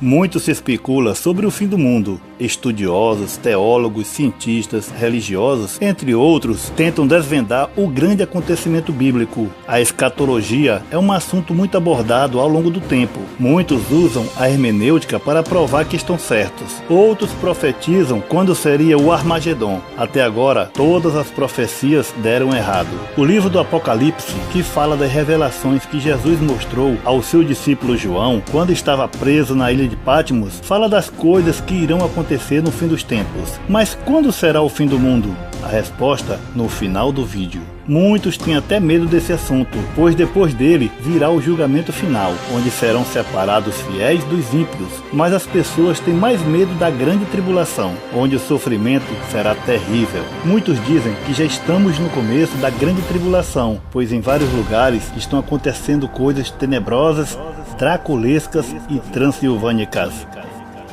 Muito se especula sobre o fim do mundo. Estudiosos, teólogos, cientistas, religiosos, entre outros, tentam desvendar o grande acontecimento bíblico. A escatologia é um assunto muito abordado ao longo do tempo. Muitos usam a hermenêutica para provar que estão certos. Outros profetizam quando seria o Armagedon. Até agora, todas as profecias deram errado. O livro do Apocalipse, que fala das revelações que Jesus mostrou ao seu discípulo João, quando estava preso na ilha de Patmos, fala das coisas que irão acontecer no fim dos tempos. Mas quando será o fim do mundo? A resposta no final do vídeo. Muitos têm até medo desse assunto, pois depois dele virá o julgamento final, onde serão separados os fiéis dos ímpios. Mas as pessoas têm mais medo da grande tribulação, onde o sofrimento será terrível. Muitos dizem que já estamos no começo da grande tribulação, pois em vários lugares estão acontecendo coisas tenebrosas, draculescas e transilvânicas.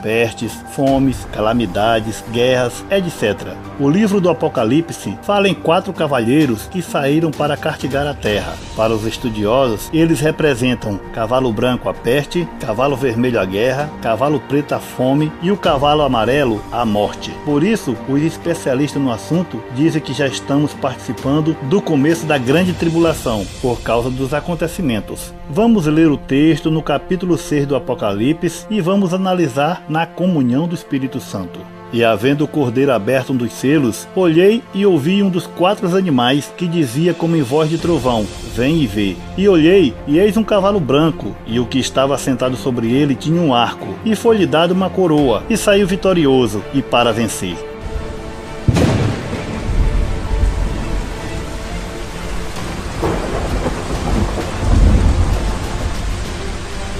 Pestes, fomes, calamidades, guerras, etc. O livro do Apocalipse fala em 4 cavalheiros que saíram para castigar a terra. Para os estudiosos, eles representam cavalo branco a peste, cavalo vermelho a guerra, cavalo preto a fome e o cavalo amarelo a morte. Por isso, os especialistas no assunto dizem que já estamos participando do começo da grande tribulação, por causa dos acontecimentos. Vamos ler o texto no capítulo 6 do Apocalipse e vamos analisar na comunhão do Espírito Santo. E havendo o cordeiro aberto um dos selos, olhei e ouvi um dos 4 animais que dizia como em voz de trovão: vem e vê. E olhei, e eis um cavalo branco, e o que estava sentado sobre ele tinha um arco, e foi-lhe dado uma coroa, e saiu vitorioso, e para vencer.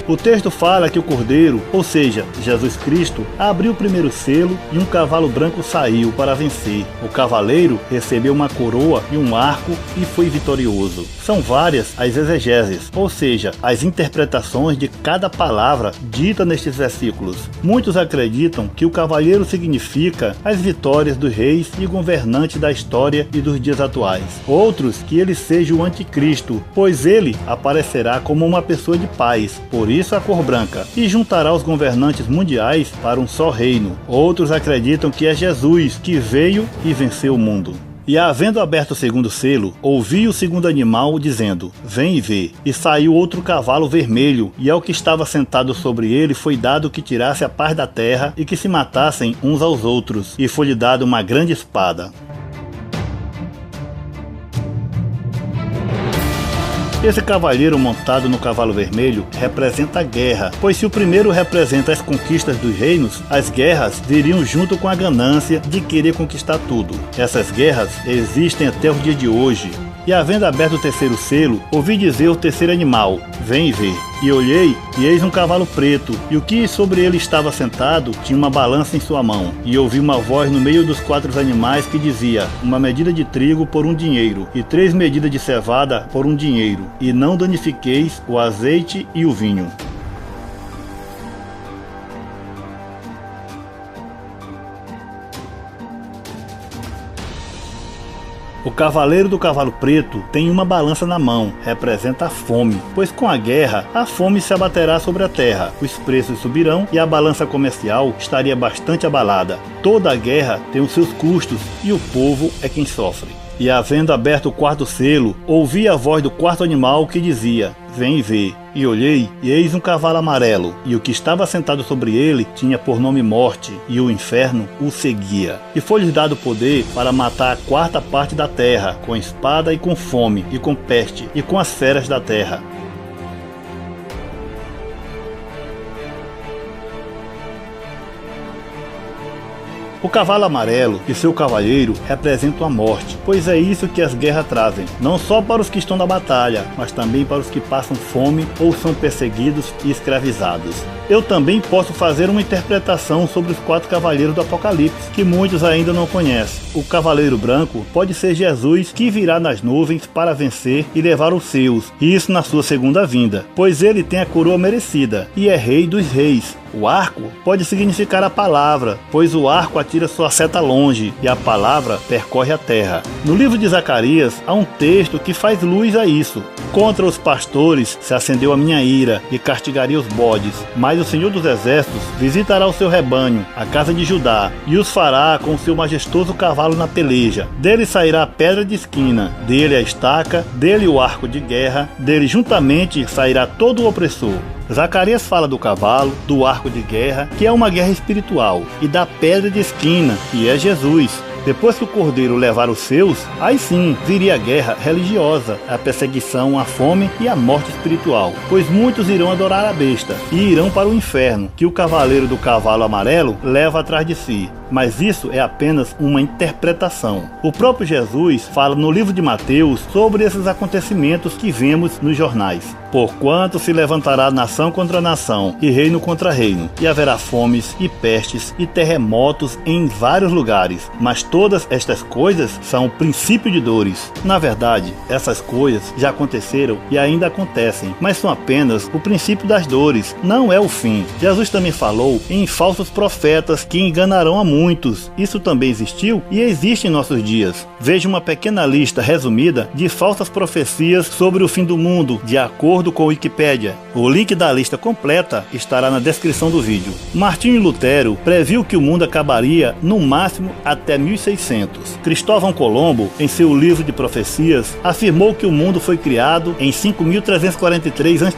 O texto fala que o Cordeiro, ou seja, Jesus Cristo, abriu o primeiro selo e um cavalo branco saiu para vencer. O cavaleiro recebeu uma coroa e um arco e foi vitorioso. São várias as exegeses, ou seja, as interpretações de cada palavra dita nestes versículos. Muitos acreditam que o cavaleiro significa as vitórias dos reis e governantes da história e dos dias atuais. Outros que ele seja o anticristo, pois ele aparecerá como uma pessoa de paz, por isso a cor branca, e juntará os governantes mundiais para um só reino. Outros acreditam que é Jesus que veio e venceu o mundo. E havendo aberto o segundo selo, ouvi o segundo animal dizendo: vem e vê. E saiu outro cavalo vermelho, e ao que estava sentado sobre ele foi dado que tirasse a paz da terra e que se matassem uns aos outros, e foi-lhe dado uma grande espada. Esse cavaleiro montado no cavalo vermelho representa a guerra, pois se o primeiro representa as conquistas dos reinos, as guerras viriam junto com a ganância de querer conquistar tudo. Essas guerras existem até os dias de hoje. E havendo aberto o terceiro selo, ouvi dizer o terceiro animal: vem e vê. E olhei, e eis um cavalo preto, e o que sobre ele estava sentado tinha uma balança em sua mão. E ouvi uma voz no meio dos 4 animais que dizia: uma medida de trigo por um dinheiro, e 3 medidas de cevada por um dinheiro, e não danifiqueis o azeite e o vinho. O cavaleiro do cavalo preto tem uma balança na mão, representa a fome, pois com a guerra, a fome se abaterá sobre a terra, os preços subirão e a balança comercial estaria bastante abalada. Toda a guerra tem os seus custos e o povo é quem sofre. E havendo aberto o 4º selo, ouvi a voz do 4º animal que dizia: vem e vê. E olhei, e eis um cavalo amarelo, e o que estava sentado sobre ele tinha por nome Morte, e o inferno o seguia. E foi-lhes dado poder para matar a 4ª parte da terra, com espada e com fome, e com peste, e com as feras da terra. O cavalo amarelo e seu cavaleiro representam a morte, pois é isso que as guerras trazem, não só para os que estão na batalha, mas também para os que passam fome ou são perseguidos e escravizados. Eu também posso fazer uma interpretação sobre os 4 cavaleiros do Apocalipse, que muitos ainda não conhecem. O cavaleiro branco pode ser Jesus, que virá nas nuvens para vencer e levar os seus, e isso na sua segunda vinda, pois ele tem a coroa merecida, e é rei dos reis. O arco pode significar a palavra, pois o arco atira sua seta longe e a palavra percorre a terra. No livro de Zacarias há um texto que faz luz a isso. Contra os pastores se acendeu a minha ira e castigaria os bodes, mas o Senhor dos Exércitos visitará o seu rebanho, a casa de Judá, e os fará com o seu majestoso cavalo na peleja. Dele sairá a pedra de esquina, dele a estaca, dele o arco de guerra, dele juntamente sairá todo o opressor. Zacarias fala do cavalo, do arco de guerra, que é uma guerra espiritual, e da pedra de esquina, que é Jesus. Depois que o cordeiro levar os seus, aí sim viria a guerra religiosa, a perseguição, a fome e a morte espiritual, pois muitos irão adorar a besta e irão para o inferno, que o cavaleiro do cavalo amarelo leva atrás de si. Mas isso é apenas uma interpretação. O próprio Jesus fala no livro de Mateus sobre esses acontecimentos que vemos nos jornais. Porquanto se levantará nação contra nação e reino contra reino, e haverá fomes e pestes e terremotos em vários lugares, mas todas estas coisas são o princípio de dores. Na verdade, essas coisas já aconteceram e ainda acontecem, mas são apenas o princípio das dores, não é o fim. Jesus também falou em falsos profetas que enganarão a muitos. Isso também existiu e existe em nossos dias. Veja uma pequena lista resumida de falsas profecias sobre o fim do mundo, de acordo com a Wikipédia. O link da lista completa estará na descrição do vídeo. Martinho Lutero previu que o mundo acabaria no máximo até 1600. Cristóvão Colombo, em seu livro de profecias, afirmou que o mundo foi criado em 5343 a.C.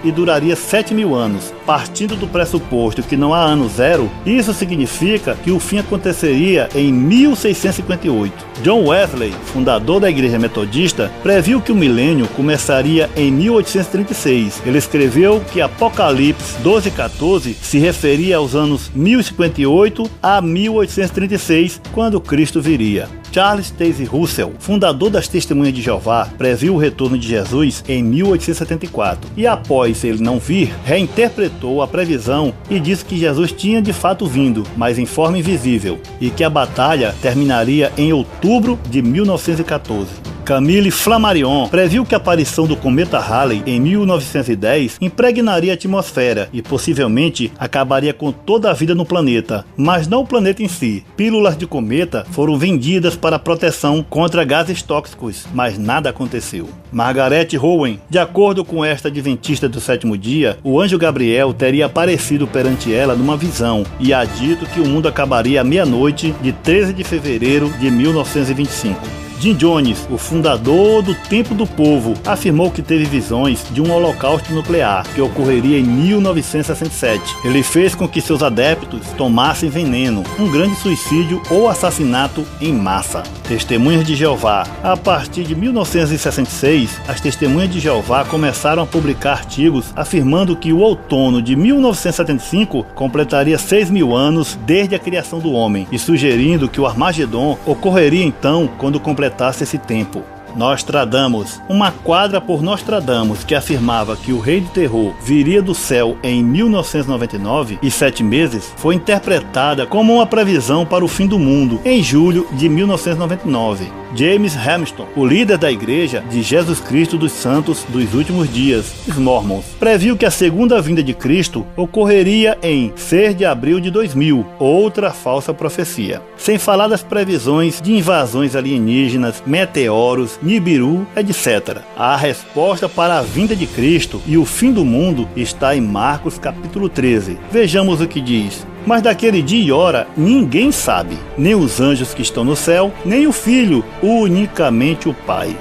e duraria 7.000 anos. Partindo do pressuposto que não há ano zero, isso significa que o fim aconteceria em 1658. John Wesley, fundador da Igreja Metodista, previu que o milênio começaria em 1836. Ele escreveu que Apocalipse 12:14 se referia aos anos 1058 a 1836, quando Cristo viria. Charles Taze Russell, fundador das Testemunhas de Jeová, previu o retorno de Jesus em 1874 e, após ele não vir, reinterpretou a previsão e disse que Jesus tinha de fato vindo, mas em forma invisível, e que a batalha terminaria em outubro de 1914. Camille Flammarion previu que a aparição do cometa Halley em 1910 impregnaria a atmosfera e possivelmente acabaria com toda a vida no planeta, mas não o planeta em si. Pílulas de cometa foram vendidas para proteção contra gases tóxicos, mas nada aconteceu. Margaret Rowan, de acordo com esta adventista do sétimo dia, o anjo Gabriel teria aparecido perante ela numa visão e há dito que o mundo acabaria à meia-noite de 13 de fevereiro de 1925. Jim Jones, o fundador do Templo do Povo, afirmou que teve visões de um holocausto nuclear que ocorreria em 1967. Ele fez com que seus adeptos tomassem veneno, um grande suicídio ou assassinato em massa. Testemunhas de Jeová. A partir de 1966, as Testemunhas de Jeová começaram a publicar artigos afirmando que o outono de 1975 completaria 6.000 anos desde a criação do homem e sugerindo que o Armagedon ocorreria então quando completasse esse tempo. Nostradamus. Uma quadra por Nostradamus que afirmava que o Rei do Terror viria do céu em 1999 e 7 meses foi interpretada como uma previsão para o fim do mundo em julho de 1999. James Hamilton, o líder da Igreja de Jesus Cristo dos Santos dos Últimos Dias, os Mormons, previu que a segunda vinda de Cristo ocorreria em 6 de abril de 2000, outra falsa profecia. Sem falar das previsões de invasões alienígenas, meteoros, Nibiru, etc. A resposta para a vinda de Cristo e o fim do mundo está em Marcos capítulo 13. Vejamos o que diz. Mas daquele dia e hora ninguém sabe, nem os anjos que estão no céu, nem o Filho, unicamente o Pai.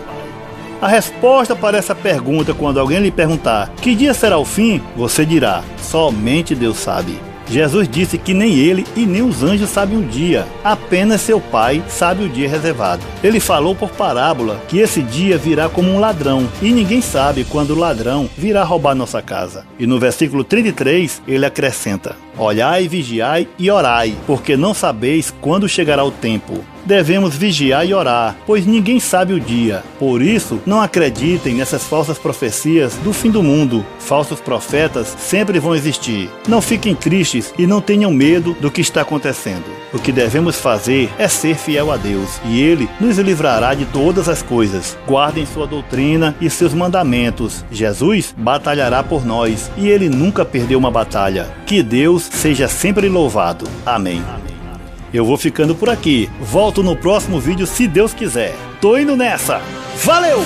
A resposta para essa pergunta, quando alguém lhe perguntar que dia será o fim, você dirá, somente Deus sabe. Jesus disse que nem ele e nem os anjos sabem o dia, apenas seu Pai sabe o dia reservado. Ele falou por parábola que esse dia virá como um ladrão, e ninguém sabe quando o ladrão virá roubar nossa casa. E no versículo 33, ele acrescenta: Olhai, vigiai e orai, porque não sabeis quando chegará o tempo. Devemos vigiar e orar, pois ninguém sabe o dia. Por isso, não acreditem nessas falsas profecias do fim do mundo. Falsos profetas sempre vão existir. Não fiquem tristes e não tenham medo do que está acontecendo. O que devemos fazer é ser fiel a Deus, e Ele nos livrará de todas as coisas. Guardem sua doutrina e seus mandamentos. Jesus batalhará por nós, e Ele nunca perdeu uma batalha. Que Deus seja sempre louvado. Amém. Eu vou ficando por aqui. Volto no próximo vídeo se Deus quiser. Tô indo nessa. Valeu!